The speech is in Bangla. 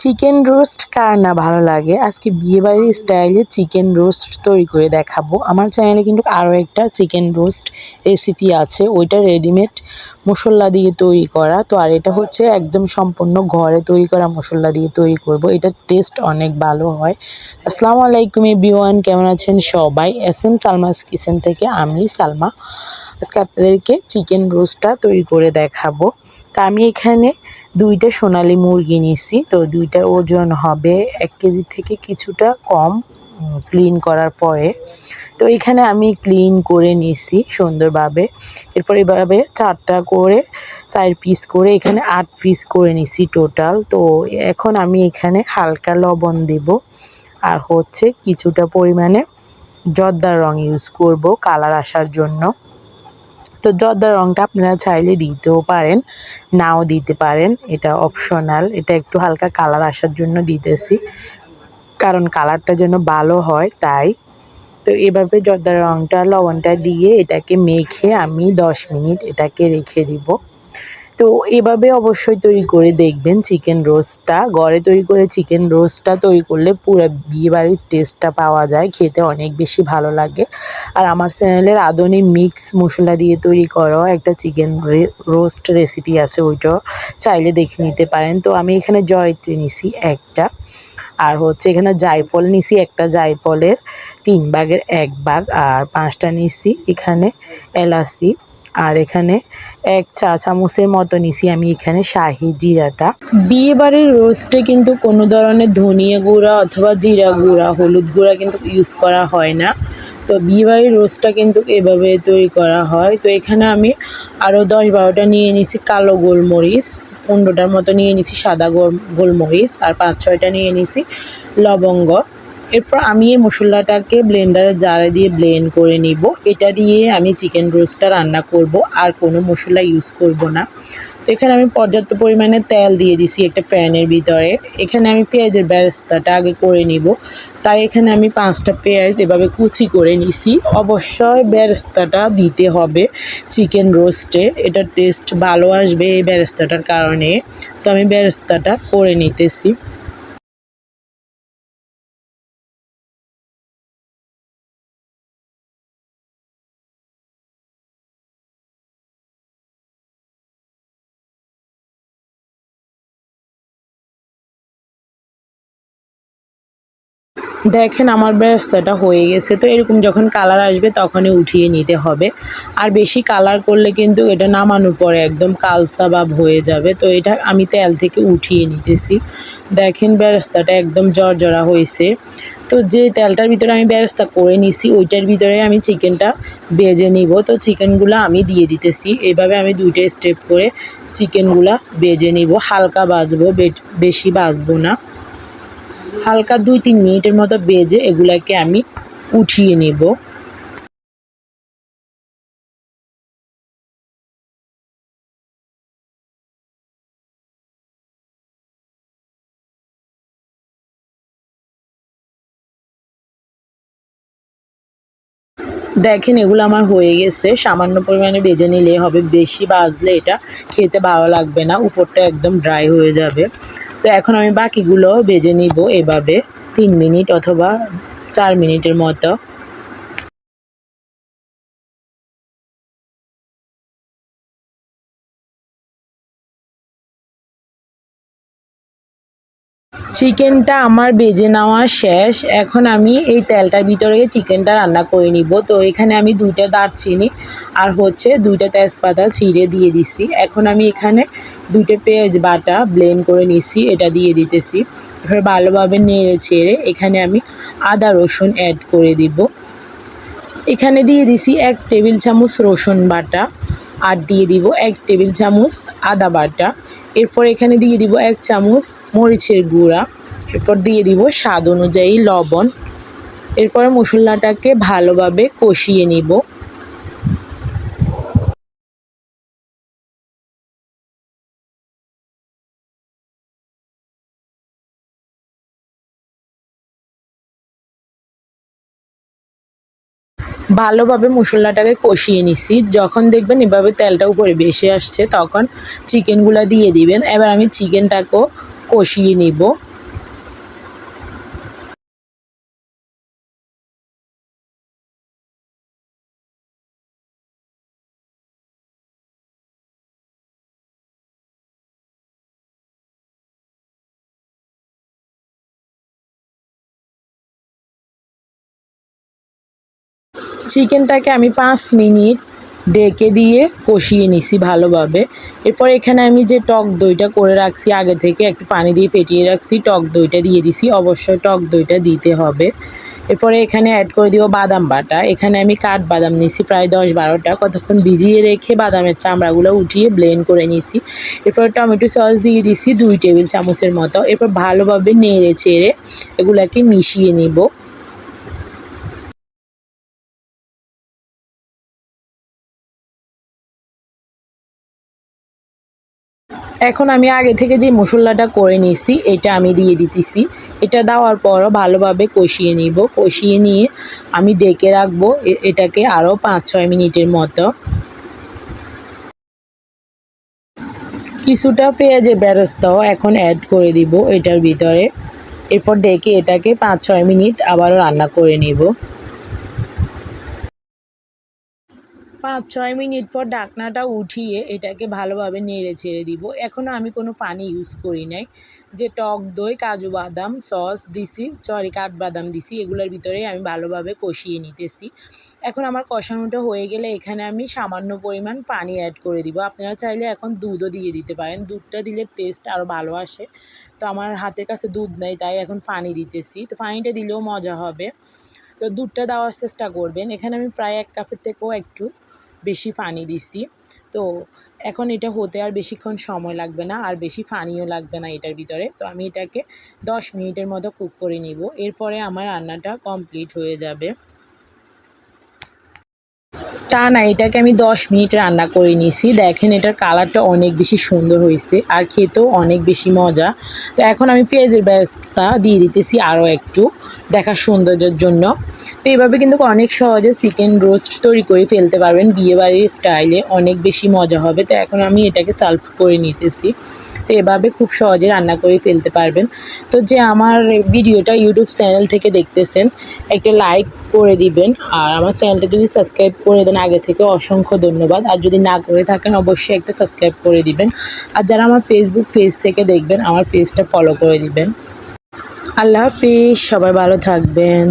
চিকেন রোস্ট কার না ভালো লাগে। আজকে বিয়েবাড়ির স্টাইলে চিকেন রোস্ট তৈরি করে দেখাবো। আমার চ্যানেলে কিন্তু আরও একটা চিকেন রোস্ট রেসিপি আছে, ওইটা রেডিমেড মশলা দিয়ে তৈরি করা। তো আর এটা হচ্ছে একদম সম্পূর্ণ ঘরে তৈরি করা মশলা দিয়ে তৈরি করব। এটার টেস্ট অনেক ভালো হয়। আসসালামু আলাইকুম এভরিওয়ান, কেমন আছেন সবাই? SM সালমাস কিচেন থেকে আমি সালমা আজকে আপনাদেরকে চিকেন রোস্টটা তৈরি করে দেখাবো। তা আমি এখানে 2টা সোনালী মুরগি নিছি। তো 2টার ওজন হবে 1 কেজি থেকে কিছুটা কম ক্লিন করার পরে। তো এখানে আমি ক্লিন করে নিছি সুন্দরভাবে। এরপর এভাবে 4টা করে 4 পিস করে এখানে 8 পিস করে নিছি টোটাল। তো এখন আমি এখানে হালকা লবণ দেব আর হচ্ছে কিছুটা পরিমাণে জর্দার রং ইউজ করব কালার আসার জন্য। তো জর্দার রংটা আপনারা চাইলে দিতেও পারেন, নাও দিতে পারেন, এটা অপশনাল। এটা একটু হালকা কালার আসার জন্য দিতেছি, কারণ কালারটা যেন ভালো হয় তাই। তো এভাবে জর্দার রংটা লবণটা দিয়ে এটাকে মেখে আমি 10 মিনিট এটাকে রেখে দিব। তো এভাবে অবশ্যই তৈরি করে দেখবেন চিকেন রোস্টটা। ঘরে তৈরি করে চিকেন রোস্টটা তৈরি করলে পুরো বিয়েবাড়ির টেস্টটা পাওয়া যায়, খেতে অনেক বেশি ভালো লাগে। আর আমার চ্যানেলের আধুনিক মিক্স মশলা দিয়ে তৈরি করা একটা চিকেন রোস্ট রেসিপি আছে, ওইটাও চাইলে দেখে নিতে পারেন। তো আমি এখানে জয়িত্রী নিছি একটা, আর হচ্ছে এখানে জায়ফল নিছি একটা, জায়ফলের 3 ভাগের 1 ভাগ, আর 5টা নিছি এখানে এলাচি, আর এখানে 1 চা চামচের মতো নিছি আমি এখানে শাহি জিরাটা। বিয়েবাড়ির রোস্টে কিন্তু কোনো ধরনের ধনিয়া গুঁড়া অথবা জিরা গুঁড়া, হলুদ গুঁড়া কিন্তু ইউজ করা হয় না। তো বিয়েবাড়ির রোস্টটা কিন্তু এভাবে তৈরি করা হয়। তো এখানে আমি আরও 10-12টা নিয়ে নিছি কালো গোলমরিচ, 15টার মতো নিয়ে নিছি সাদা গোলমরিচ, আর 5-6টা নিয়ে নিছি লবঙ্গ। এরপর আমি এই মশলাটাকে ব্লেন্ডারের জারে দিয়ে ব্লেন্ড করে নিব। এটা দিয়ে আমি চিকেন রোস্টটা রান্না করব, আর কোনো মশলা ইউজ করব না। তো এখানে আমি পর্যাপ্ত পরিমাণে তেল দিয়ে দিছি একটা প্যানের ভিতরে। এখানে আমি পেঁয়াজের বেরেস্তাটা আগে করে নিব, তাই এখানে আমি 5টা পেঁয়াজ এভাবে কুচি করে নিছি। অবশ্যই বেরেস্তাটা দিতে হবে চিকেন রোস্টে, এটার টেস্ট ভালো আসবে এই বেরেস্তাটার কারণে। তো আমি বেরেস্তাটা করে নিতেছি। দেখেন আমার বেরেস্তাটা হয়ে গেছে। তো এরকম যখন কালার আসবে তখনই উঠিয়ে নিতে হবে। আর বেশি কালার করলে কিন্তু এটা নামানোর পরে একদম কালসা ভাব হয়ে যাবে। তো এটা আমি তেল থেকে উঠিয়ে নিতেছি। দেখেন বেরেস্তাটা একদম জর্জরা হয়েছে। তো যে তেলটার ভিতরে আমি বেরেস্তা করে নিছি ওইটার ভিতরে আমি চিকেনটা ভেজে নিব। তো চিকেনগুলো আমি দিয়ে দিতেছি। এভাবে আমি 2টা স্টেপ করে চিকেনগুলা ভেজে নিব। হালকা ভাজবো, বেশি ভাজবো না। হালকা 2-3 মিনিটের মতো ভেজে এগুলাকে আমি উঠিয়ে নেব। দেখেন এগুলো আমার হয়ে গেছে। সামান্য পরিমাণে ভেজে নিলেই হবে, বেশি ভাজলে এটা খেতে ভালো লাগবে না, উপরটা একদম ড্রাই হয়ে যাবে। তো এখন আমি বাকিগুলো ভেজে নিব এভাবে 3 মিনিট অথবা 4 মিনিটের মতো। চিকেনটা আমার ভেজে নেওয়া শেষ। এখন আমি এই তেলটার ভিতরে চিকেনটা রান্না করে নিব। তো এখানে আমি 2টা দারচিনি আর হচ্ছে 2টা তেজপাতা ছিঁড়ে দিয়ে দিছি। এখন আমি এখানে 2টা পেঁয়াজ বাটা ব্লেন্ড করে নিছি, এটা দিয়ে দিতেছি। এবার ভালোভাবে নেড়ে ছেড়ে এখানে আমি আদা রসুন অ্যাড করে দিব। এখানে দিয়ে দিছি 1 টেবিল চামচ রসুন বাটা, আর দিয়ে দিব 1 টেবিল চামচ আদা বাটা। এরপর এখানে দিয়ে দিব 1 চামচ মরিচের গুঁড়া। এরপর দিয়ে দিব স্বাদ অনুযায়ী লবণ। এরপর মশলাটাকে ভালোভাবে কষিয়ে নিব। ভালোভাবে মশলাটাকে কষিয়ে নিছি। যখন দেখবেন এভাবে তেলটা উপরে ভেসে আসছে তখন চিকেনগুলো দিয়ে দিবেন। এবার আমি চিকেনটাকেও কষিয়ে নিব। চিকেনটাকে আমি 5 মিনিট ঢেকে দিয়ে কষিয়ে নিছি ভালোভাবে। এরপর এখানে আমি যে টক দইটা করে রাখছি আগে থেকে, একটু পানি দিয়ে ফেটিয়ে রাখছি, টক দইটা দিয়ে দিছি। অবশ্যই টক দইটা দিতে হবে। এরপরে এখানে অ্যাড করে দিব বাদাম বাটা। এখানে আমি কাঠবাদাম নিছি প্রায় 10-12টা, কতক্ষণ ভিজিয়ে রেখে বাদামের চামড়াগুলো উঠিয়ে ব্লেন্ড করে নিছি। এরপর টমেটো সস দিয়ে দিছি 2 টেবিল চামচের মতো। এরপর ভালোভাবে নেড়ে চেড়ে এগুলাকে মিশিয়ে নিব। এখন আমি আগে থেকে যে মশলাটা করে নিছি এটা আমি দিয়ে দিতেছি। এটা দেওয়ার পরও ভালোভাবে কষিয়ে নিব। কষিয়ে নিয়ে আমি ঢেকে রাখবো এটাকে আরও 5-6 মিনিটের মতো। কিছুটা পেঁয়াজের বেরেস্তাও এখন অ্যাড করে দিব এটার ভিতরে। এরপর ঢেকে এটাকে 5-6 মিনিট আবারও রান্না করে নিব। 5-6 মিনিট পর ঢাকনাটা উঠিয়ে এটাকে ভালোভাবে নেড়ে ছেড়ে দিব। এখনও আমি কোনো পানি ইউজ করি নাই। যে টক দই, কাজু বাদাম সস দিছি, কাঠবাদাম দিছি, এগুলোর ভিতরে আমি ভালোভাবে কষিয়ে নিতেছি। এখন আমার কষানোটা হয়ে গেলে এখানে আমি সামান্য পরিমাণ পানি অ্যাড করে দিব। আপনারা চাইলে এখন দুধও দিয়ে দিতে পারেন। দুধটা দিলে টেস্ট আরও ভালো আসে। তো আমার হাতের কাছে দুধ নেই, তাই এখন পানি দিতেছি। তো পানিটা দিলেও মজা হবে। তো দুধটা দেওয়ার চেষ্টা করবেন। এখানে আমি প্রায় 1 কাপের থেকেও একটু বেশি পানি দিছি। তো এখন এটা হতে আর বেশিক্ষণ সময় লাগবে না, আর বেশি পানিও লাগবে না এটার ভিতরে। তো আমি এটাকে 10 মিনিটের মতো কুক করে নিব। এরপরে আমার রান্নাটা কমপ্লিট হয়ে যাবে। তা না, এটাকে আমি 10 মিনিট রান্না করে নিয়েছি। দেখেন এটার কালারটা অনেক বেশি সুন্দর হয়েছে আর খেতেও অনেক বেশি মজা। তো এখন আমি পেঁয়াজের বেরেস্তা দিয়ে দিতেছি আরও একটু দেখার সৌন্দর্যের জন্য। তো এভাবে কিন্তু অনেক সহজে চিকেন রোস্ট তৈরি করে ফেলতে পারবেন বিয়েবাড়ির স্টাইলে, অনেক বেশি মজা হবে। তো এখন আমি এটাকে সার্ভ করে নিতেছি। তো এভাবে খুব সহজে রান্না করে ফেলতে পারবেন। তো যে আমার ভিডিওটা ইউটিউব চ্যানেল থেকে দেখতেছেন, একটা লাইক করে দিবেন। আর আমার চ্যানেলটা যদি সাবস্ক্রাইব করে দেন আগে থেকে অসংখ্য ধন্যবাদ। আর যদি না করে থাকেন অবশ্যই একটা সাবস্ক্রাইব করে দিবেন। আর যারা আমার ফেসবুক পেজ থেকে দেখবেন আমার পেজটা ফলো করে দিবেন। আল্লাহ হাফিজ, সবাই ভালো থাকবেন।